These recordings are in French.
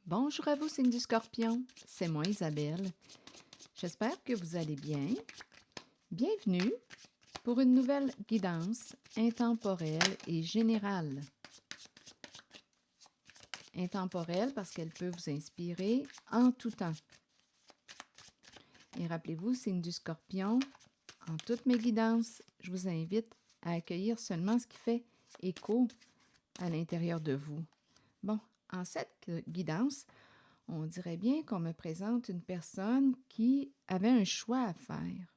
Bonjour à vous, signe du Scorpion. C'est moi, Isabelle. J'espère que vous allez bien. Bienvenue pour une nouvelle guidance intemporelle et générale. Intemporelle parce qu'elle peut vous inspirer en tout temps. Et rappelez-vous, signe du Scorpion, en toutes mes guidances, je vous invite à accueillir seulement ce qui fait écho à l'intérieur de vous. Bon, en cette guidance, on dirait bien qu'on me présente une personne qui avait un choix à faire.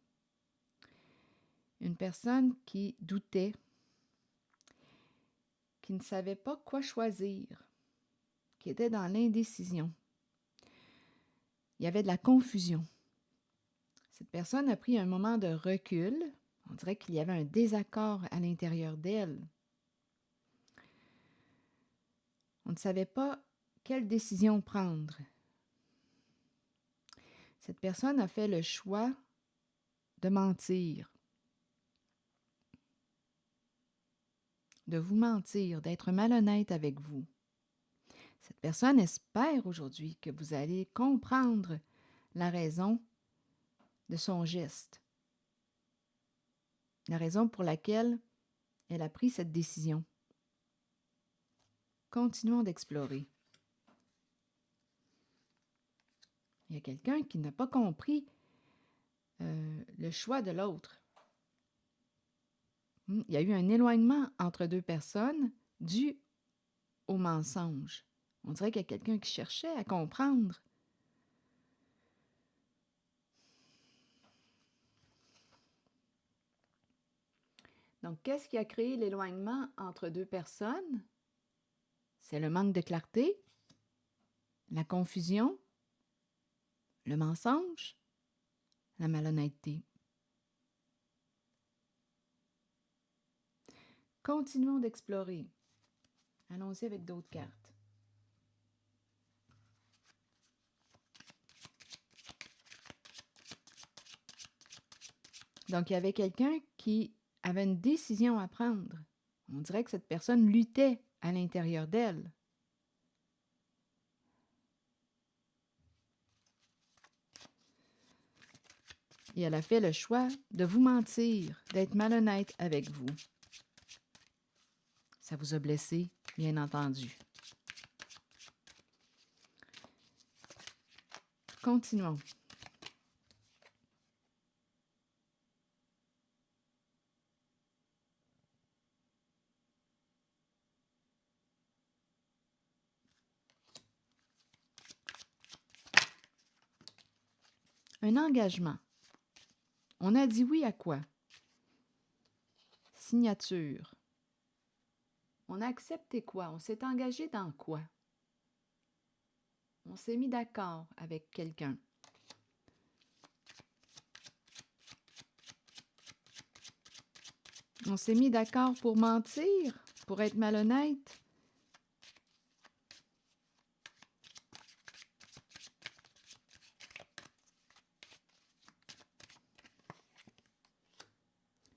Une personne qui doutait, qui ne savait pas quoi choisir, qui était dans l'indécision. Il y avait de la confusion. Cette personne a pris un moment de recul. On dirait qu'il y avait un désaccord à l'intérieur d'elle. On ne savait pas quelle décision prendre. Cette personne a fait le choix de mentir, de vous mentir, d'être malhonnête avec vous. Cette personne espère aujourd'hui que vous allez comprendre la raison de son geste, la raison pour laquelle elle a pris cette décision. Continuons d'explorer. Il y a quelqu'un qui n'a pas compris le choix de l'autre. Il y a eu un éloignement entre deux personnes dû au mensonge. On dirait qu'il y a quelqu'un qui cherchait à comprendre. Donc, qu'est-ce qui a créé l'éloignement entre deux personnes? C'est le manque de clarté, la confusion, le mensonge, la malhonnêteté. Continuons d'explorer. Allons-y avec d'autres cartes. Donc, il y avait quelqu'un qui avait une décision à prendre. On dirait que cette personne luttait à l'intérieur d'elle. Et elle a fait le choix de vous mentir, d'être malhonnête avec vous. Ça vous a blessé, bien entendu. Continuons. Un engagement. On a dit oui à quoi? Signature. On a accepté quoi? On s'est engagé dans quoi? On s'est mis d'accord avec quelqu'un. On s'est mis d'accord pour mentir, pour être malhonnête.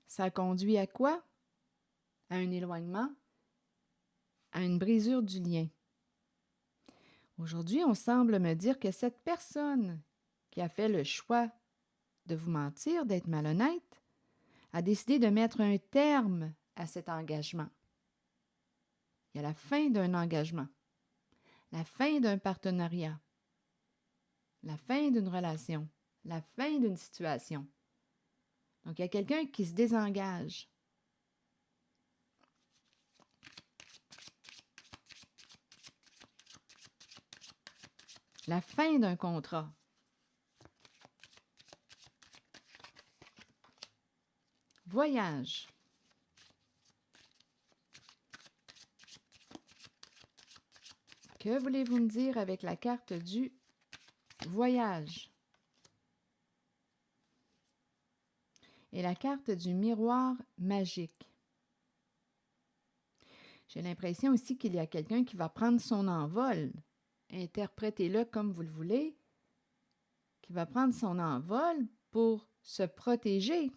Ça a conduit à quoi? À un éloignement, à une brisure du lien. Aujourd'hui, on semble me dire que cette personne qui a fait le choix de vous mentir, d'être malhonnête, a décidé de mettre un terme à cet engagement. Il y a la fin d'un engagement, la fin d'un partenariat, la fin d'une relation, la fin d'une situation. Donc, il y a quelqu'un qui se désengage. La fin d'un contrat. Voyage. Que voulez-vous me dire avec la carte du voyage? Et la carte du miroir magique. J'ai l'impression aussi qu'il y a quelqu'un qui va prendre son envol. Interprétez-le comme vous le voulez. Qui va prendre son envol pour se protéger.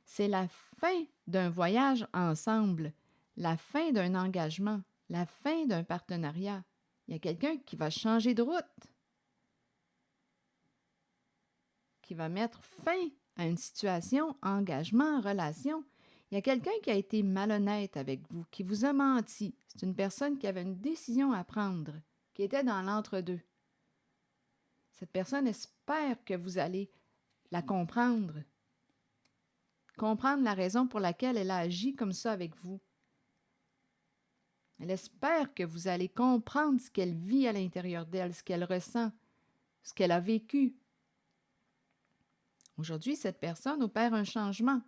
C'est la fin d'un voyage ensemble, la fin d'un engagement, la fin d'un partenariat. Il y a quelqu'un qui va changer de route, qui va mettre fin à une situation, engagement, relation. Il y a quelqu'un qui a été malhonnête avec vous, qui vous a menti. C'est une personne qui avait une décision à prendre, qui était dans l'entre-deux. Cette personne espère que vous allez la comprendre la raison pour laquelle elle a agi comme ça avec vous. Elle espère que vous allez comprendre ce qu'elle vit à l'intérieur d'elle, ce qu'elle ressent, ce qu'elle a vécu. Aujourd'hui, cette personne opère un changement,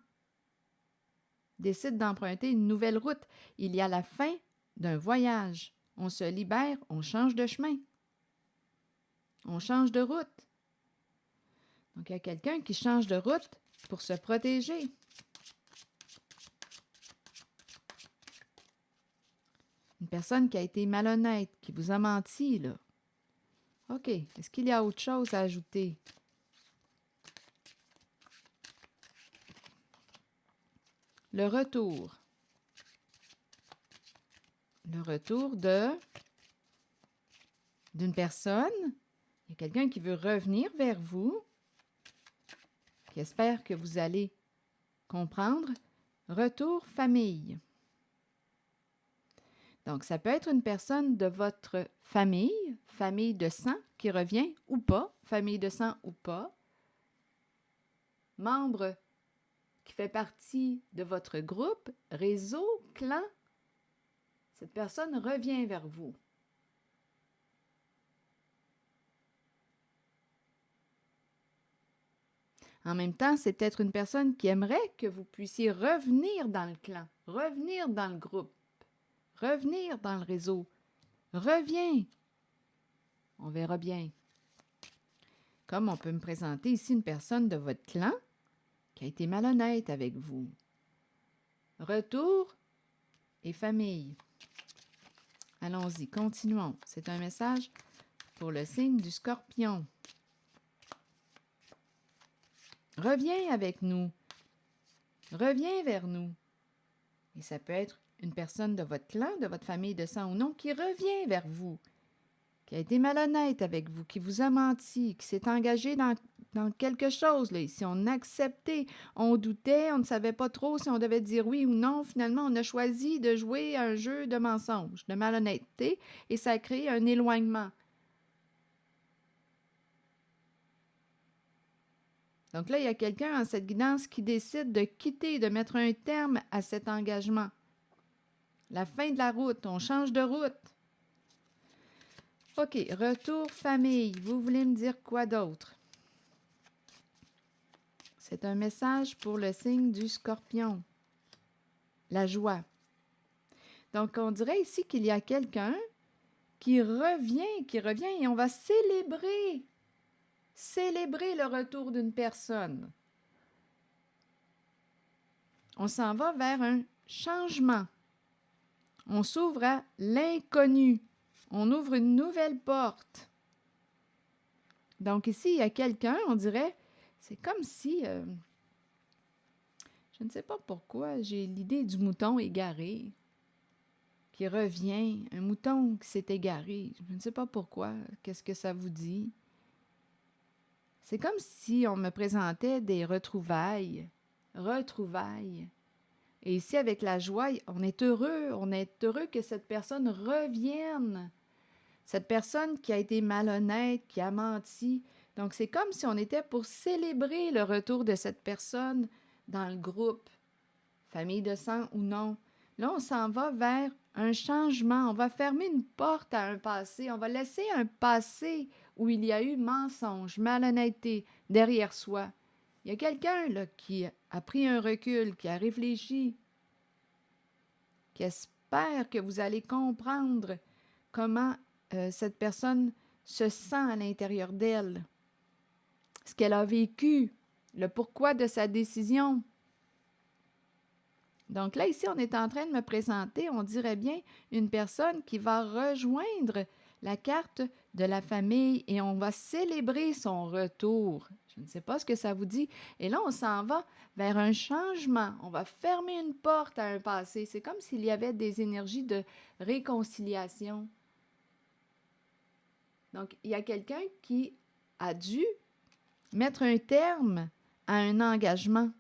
décide d'emprunter une nouvelle route. Il y a la fin d'un voyage. On se libère, on change de chemin. On change de route. Donc, il y a quelqu'un qui change de route pour se protéger. Une personne qui a été malhonnête, qui vous a menti, là. OK. Est-ce qu'il y a autre chose à ajouter? Le retour. Le retour d'une personne. Il y a quelqu'un qui veut revenir vers vous, qui espère que vous allez comprendre. Retour famille. Donc, ça peut être une personne de votre famille, famille de sang, qui revient ou pas, famille de sang ou pas, membre qui fait partie de votre groupe, réseau, clan. Cette personne revient vers vous. En même temps, c'est peut-être une personne qui aimerait que vous puissiez revenir dans le clan, revenir dans le groupe, revenir dans le réseau. Reviens. On verra bien. Comme on peut me présenter ici une personne de votre clan qui a été malhonnête avec vous. Retour et famille. Allons-y, continuons. C'est un message pour le signe du Scorpion. Reviens avec nous. Reviens vers nous. Et ça peut être une personne de votre clan, de votre famille de sang ou non, qui revient vers vous, qui a été malhonnête avec vous, qui vous a menti, qui s'est engagé dans quelque chose. Là. Ici, on acceptait, on doutait, on ne savait pas trop si on devait dire oui ou non. Finalement, on a choisi de jouer un jeu de mensonge, de malhonnêteté, et ça a créé un éloignement. Donc là, il y a quelqu'un en cette guidance qui décide de quitter, de mettre un terme à cet engagement. La fin de la route, on change de route. OK, retour famille. Vous voulez me dire quoi d'autre? C'est un message pour le signe du Scorpion. La joie. Donc, on dirait ici qu'il y a quelqu'un qui revient et on va célébrer le retour d'une personne. On s'en va vers un changement. On s'ouvre à l'inconnu. On ouvre une nouvelle porte. Donc ici, il y a quelqu'un, on dirait, c'est comme si, je ne sais pas pourquoi, j'ai l'idée du mouton égaré qui revient, un mouton qui s'est égaré. Je ne sais pas pourquoi, qu'est-ce que ça vous dit? C'est comme si on me présentait des retrouvailles. Et ici, avec la joie, on est heureux que cette personne revienne. Cette personne qui a été malhonnête, qui a menti. Donc, c'est comme si on était pour célébrer le retour de cette personne dans le groupe, famille de sang ou non. Là, on s'en va vers un changement. On va fermer une porte à un passé. On va laisser un passé où il y a eu mensonge, malhonnêteté derrière soi. Il y a quelqu'un là qui a pris un recul, qui a réfléchi, qui espère que vous allez comprendre comment cette personne se sent à l'intérieur d'elle, ce qu'elle a vécu, le pourquoi de sa décision. Donc là, ici, on est en train de me présenter, on dirait bien, une personne qui va rejoindre la carte de la famille et on va célébrer son retour. Je ne sais pas ce que ça vous dit. Et là, on s'en va vers un changement. On va fermer une porte à un passé. C'est comme s'il y avait des énergies de réconciliation. Donc, il y a quelqu'un qui a dû mettre un terme à un engagement.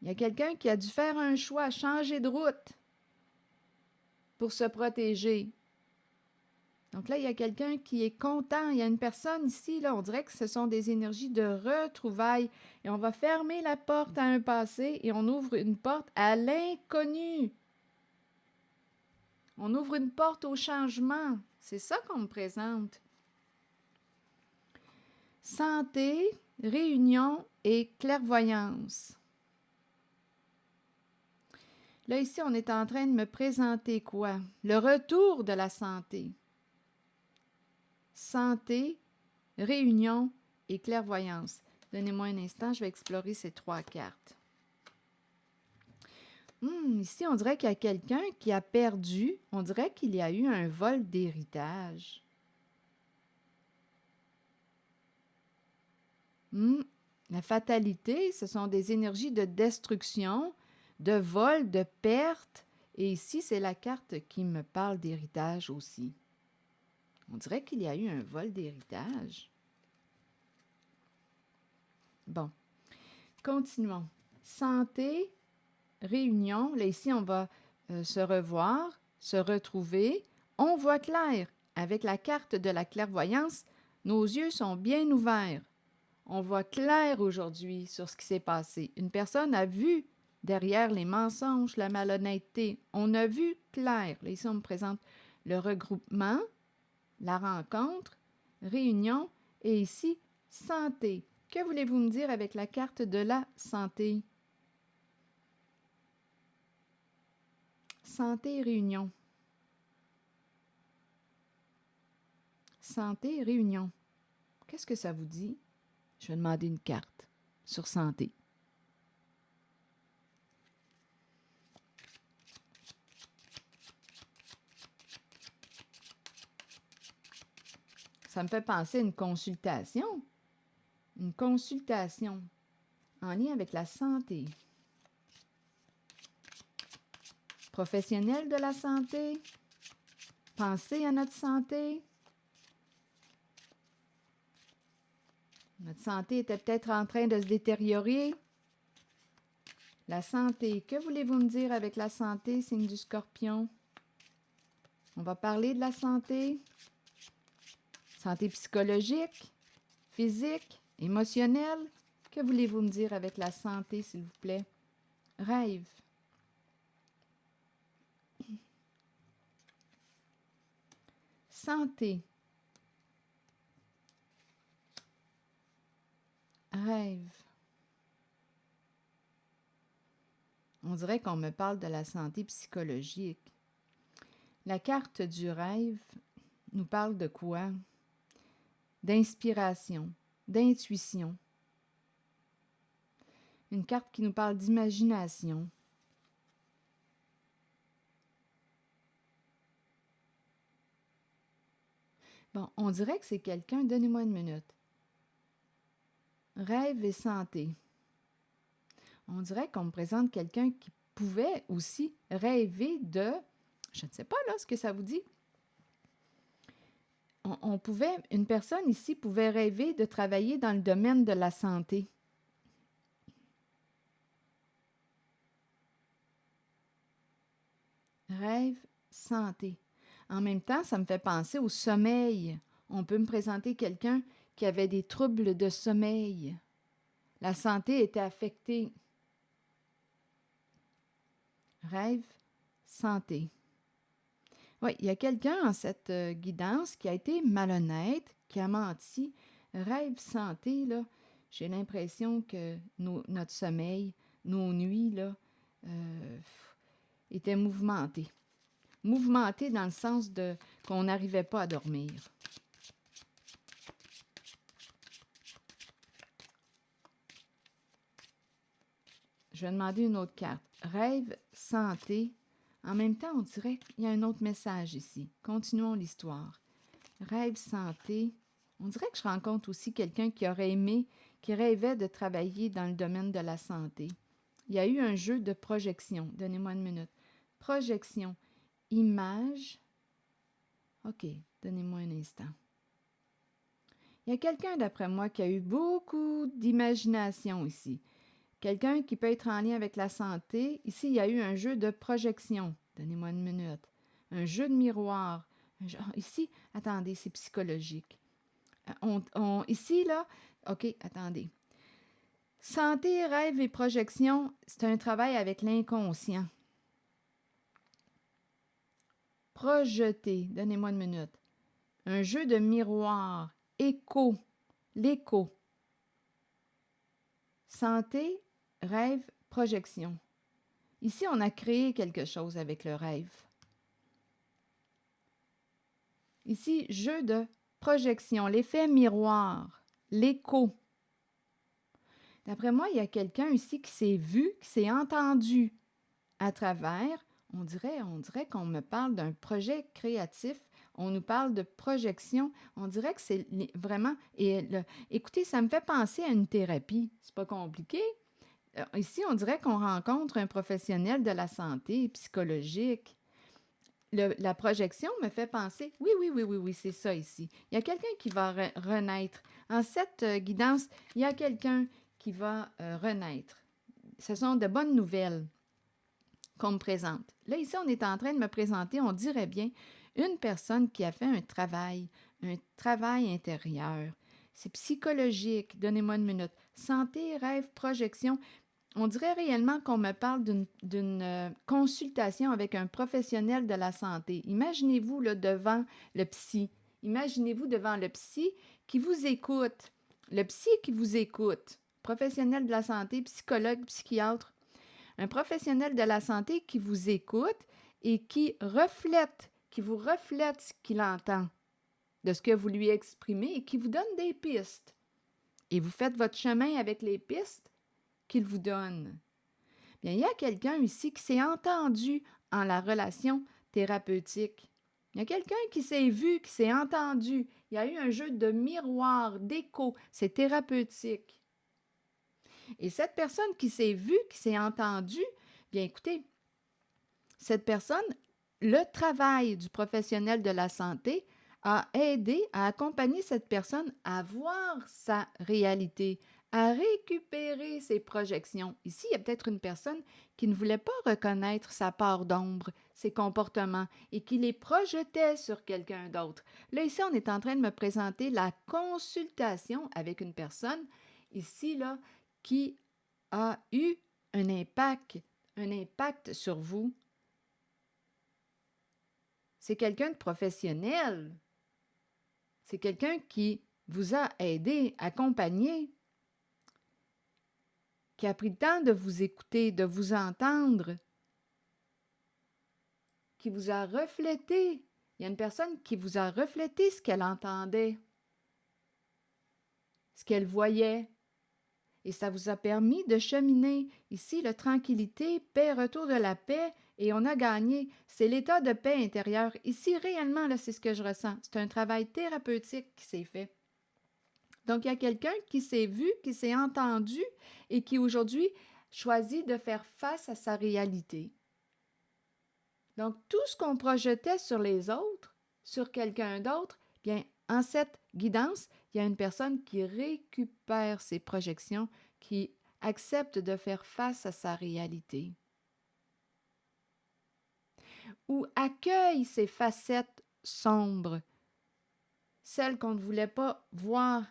Il y a quelqu'un qui a dû faire un choix, changer de route pour se protéger. Donc là, il y a quelqu'un qui est content. Il y a une personne ici, là, on dirait que ce sont des énergies de retrouvailles. Et on va fermer la porte à un passé et on ouvre une porte à l'inconnu. On ouvre une porte au changement. C'est ça qu'on me présente. Santé, réunion et clairvoyance. Là, ici, on est en train de me présenter quoi? Le retour de la santé. Santé, réunion et clairvoyance. Donnez-moi un instant, je vais explorer ces 3 cartes. Ici, on dirait qu'il y a quelqu'un qui a perdu. On dirait qu'il y a eu un vol d'héritage. La fatalité, ce sont des énergies de destruction, de vol, de perte. Et ici, c'est la carte qui me parle d'héritage aussi. On dirait qu'il y a eu un vol d'héritage. Bon, continuons. Santé, réunion. Là, ici, on va se revoir, se retrouver. On voit clair. Avec la carte de la clairvoyance, nos yeux sont bien ouverts. On voit clair aujourd'hui sur ce qui s'est passé. Une personne a vu derrière les mensonges, la malhonnêteté. On a vu clair. Là, ici, on me présente le regroupement, la rencontre, réunion et ici, santé. Que voulez-vous me dire avec la carte de la santé? Santé et réunion. Santé et réunion. Qu'est-ce que ça vous dit? Je vais demander une carte sur santé. Ça me fait penser à une consultation. Une consultation en lien avec la santé. Professionnel de la santé. Penser à notre santé. Notre santé était peut-être en train de se détériorer. La santé. Que voulez-vous me dire avec la santé, signe du Scorpion? On va parler de la santé. Santé psychologique, physique, émotionnelle. Que voulez-vous me dire avec la santé, s'il vous plaît? Rêve. Santé. Rêve. On dirait qu'on me parle de la santé psychologique. La carte du rêve nous parle de quoi? D'inspiration, d'intuition. Une carte qui nous parle d'imagination. Bon, on dirait que c'est quelqu'un, donnez-moi une minute. Rêve et santé. On dirait qu'on me présente quelqu'un qui pouvait aussi rêver de, je ne sais pas là ce que ça vous dit. Une personne ici pouvait rêver de travailler dans le domaine de la santé. Rêve, santé. En même temps, ça me fait penser au sommeil. On peut me présenter quelqu'un qui avait des troubles de sommeil. La santé était affectée. Rêve, santé. Oui, il y a quelqu'un en cette guidance qui a été malhonnête, qui a menti. Rêve, santé, là, j'ai l'impression que notre sommeil, nos nuits, là, étaient mouvementés. Mouvementés dans le sens de qu'on n'arrivait pas à dormir. je vais demander une autre carte. Rêve, santé. En même temps, on dirait qu'il y a un autre message ici. Continuons l'histoire. Rêve, santé. On dirait que je rencontre aussi quelqu'un qui aurait aimé, qui rêvait de travailler dans le domaine de la santé. Il y a eu un jeu de projection. Donnez-moi une minute. Projection. Image. OK, donnez-moi un instant. Il y a quelqu'un, d'après moi, qui a eu beaucoup d'imagination ici. Quelqu'un qui peut être en lien avec la santé. Ici, il y a eu un jeu de projection. Donnez-moi une minute. Un jeu de miroir. Ici, attendez, c'est psychologique. Ici, là, OK, attendez. Santé, rêve et projection, c'est un travail avec l'inconscient. Projeter, donnez-moi une minute. Un jeu de miroir. Écho, l'écho. Santé, rêve, projection. Ici, on a créé quelque chose avec le rêve. Ici, jeu de projection, l'effet miroir, l'écho. D'après moi, il y a quelqu'un ici qui s'est vu, qui s'est entendu à travers. On dirait qu'on me parle d'un projet créatif. On nous parle de projection. On dirait que c'est vraiment... écoutez, ça me fait penser à une thérapie. C'est pas compliqué. Ici, on dirait qu'on rencontre un professionnel de la santé psychologique. La projection me fait penser, oui, c'est ça ici. Il y a quelqu'un qui va renaître. En cette guidance, il y a quelqu'un qui va renaître. Ce sont de bonnes nouvelles qu'on me présente. Là, ici, on est en train de me présenter, on dirait bien, une personne qui a fait un travail intérieur. C'est psychologique. Donnez-moi une minute. Santé, rêve, projection. On dirait réellement qu'on me parle d'une consultation avec un professionnel de la santé. Imaginez-vous là, devant le psy. Imaginez-vous devant le psy qui vous écoute. Le psy qui vous écoute. Professionnel de la santé, psychologue, psychiatre. Un professionnel de la santé qui vous écoute et qui vous reflète ce qu'il entend de ce que vous lui exprimez et qui vous donne des pistes. Et vous faites votre chemin avec les pistes qu'il vous donne. Bien, il y a quelqu'un ici qui s'est entendu en la relation thérapeutique. Il y a quelqu'un qui s'est vu, qui s'est entendu. Il y a eu un jeu de miroir, d'écho. C'est thérapeutique. Et cette personne qui s'est vue, qui s'est entendue, bien écoutez, cette personne, le travail du professionnel de la santé a aidé, a accompagné cette personne à voir sa réalité, à récupérer ses projections. Ici, il y a peut-être une personne qui ne voulait pas reconnaître sa part d'ombre, ses comportements, et qui les projetait sur quelqu'un d'autre. Là, ici, on est en train de me présenter la consultation avec une personne, ici, là, qui a eu un impact sur vous. C'est quelqu'un de professionnel. C'est quelqu'un qui vous a aidé, accompagné, qui a pris le temps de vous écouter, de vous entendre, qui vous a reflété. Il y a une personne qui vous a reflété ce qu'elle entendait, ce qu'elle voyait. Et ça vous a permis de cheminer. Ici, la tranquillité, paix, retour de la paix, et on a gagné. C'est l'état de paix intérieure. Ici, réellement, là, c'est ce que je ressens. C'est un travail thérapeutique qui s'est fait. Donc, il y a quelqu'un qui s'est vu, qui s'est entendu et qui aujourd'hui choisit de faire face à sa réalité. Donc, tout ce qu'on projetait sur les autres, sur quelqu'un d'autre, bien, en cette guidance, il y a une personne qui récupère ses projections, qui accepte de faire face à sa réalité, ou accueille ses facettes sombres, celles qu'on ne voulait pas voir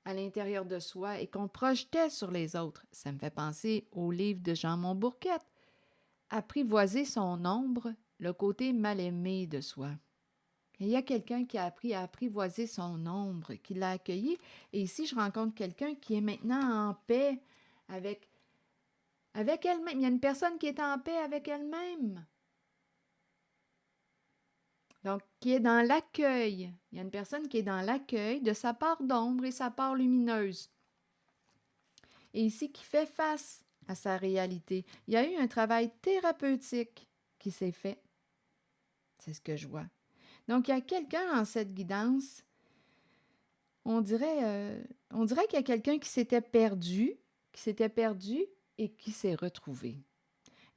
à l'intérieur de soi et qu'on projetait sur les autres. Ça me fait penser au livre de Jean Montbourquette, Apprivoiser son ombre, le côté mal aimé de soi. Et il y a quelqu'un qui a appris à apprivoiser son ombre, qui l'a accueilli. Et ici, je rencontre quelqu'un qui est maintenant en paix avec elle-même. Il y a une personne qui est en paix avec elle-même. Donc, qui est dans l'accueil. Il y a une personne qui est dans l'accueil de sa part d'ombre et sa part lumineuse. Et ici, qui fait face à sa réalité. Il y a eu un travail thérapeutique qui s'est fait. C'est ce que je vois. Donc, il y a quelqu'un en cette guidance, on dirait qu'il y a quelqu'un qui s'était perdu et qui s'est retrouvé.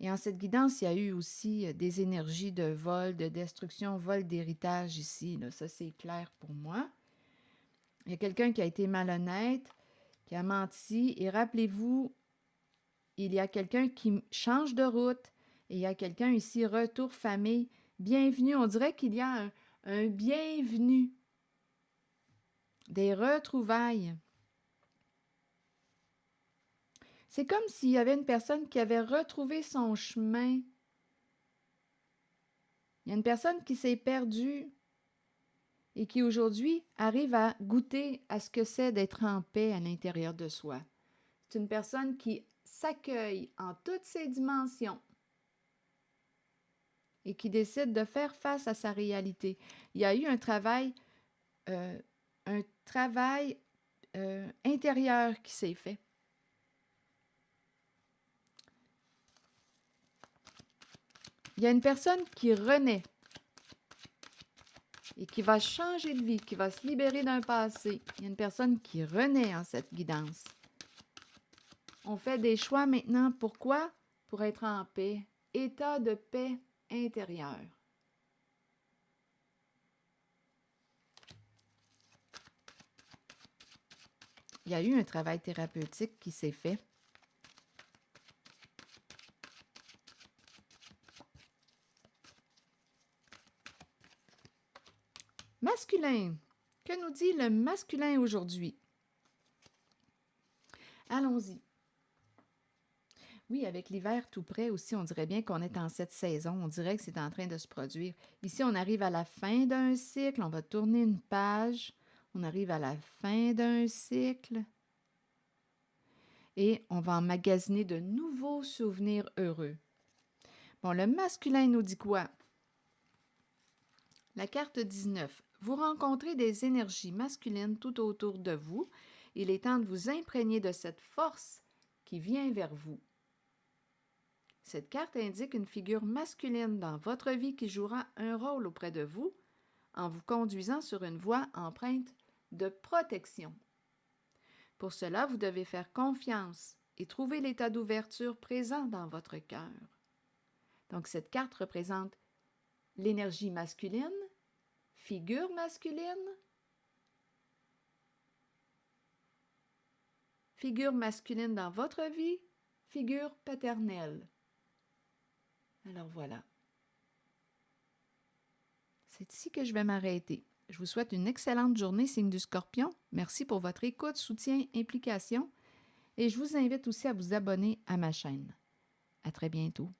Et en cette guidance, il y a eu aussi des énergies de vol, de destruction, vol d'héritage ici. Là. Ça, c'est clair pour moi. Il y a quelqu'un qui a été malhonnête, qui a menti. Et rappelez-vous, il y a quelqu'un qui change de route. Et il y a quelqu'un ici, retour famille. Bienvenue. On dirait qu'il y a un bienvenue. Des retrouvailles. C'est comme s'il y avait une personne qui avait retrouvé son chemin. Il y a une personne qui s'est perdue et qui aujourd'hui arrive à goûter à ce que c'est d'être en paix à l'intérieur de soi. C'est une personne qui s'accueille en toutes ses dimensions et qui décide de faire face à sa réalité. Il y a eu un travail intérieur qui s'est fait. Il y a une personne qui renaît et qui va changer de vie, qui va se libérer d'un passé. Il y a une personne qui renaît en cette guidance. On fait des choix maintenant. Pourquoi? Pour être en paix. État de paix intérieure. Il y a eu un travail thérapeutique qui s'est fait. Masculin. Que nous dit le masculin aujourd'hui? Allons-y. Oui, avec l'hiver tout près aussi, on dirait bien qu'on est en cette saison. On dirait que c'est en train de se produire. Ici, on arrive à la fin d'un cycle. On va tourner une page. On arrive à la fin d'un cycle. Et on va emmagasiner de nouveaux souvenirs heureux. Bon, le masculin nous dit quoi? La carte 19. Vous rencontrez des énergies masculines tout autour de vous. Il est temps de vous imprégner de cette force qui vient vers vous. Cette carte indique une figure masculine dans votre vie qui jouera un rôle auprès de vous en vous conduisant sur une voie empreinte de protection. Pour cela, vous devez faire confiance et trouver l'état d'ouverture présent dans votre cœur. Donc, cette carte représente l'énergie masculine, figure masculine dans votre vie, figure paternelle. Alors voilà. C'est ici que je vais m'arrêter. Je vous souhaite une excellente journée, signe du Scorpion. Merci pour votre écoute, soutien, implication. Et je vous invite aussi à vous abonner à ma chaîne. À très bientôt.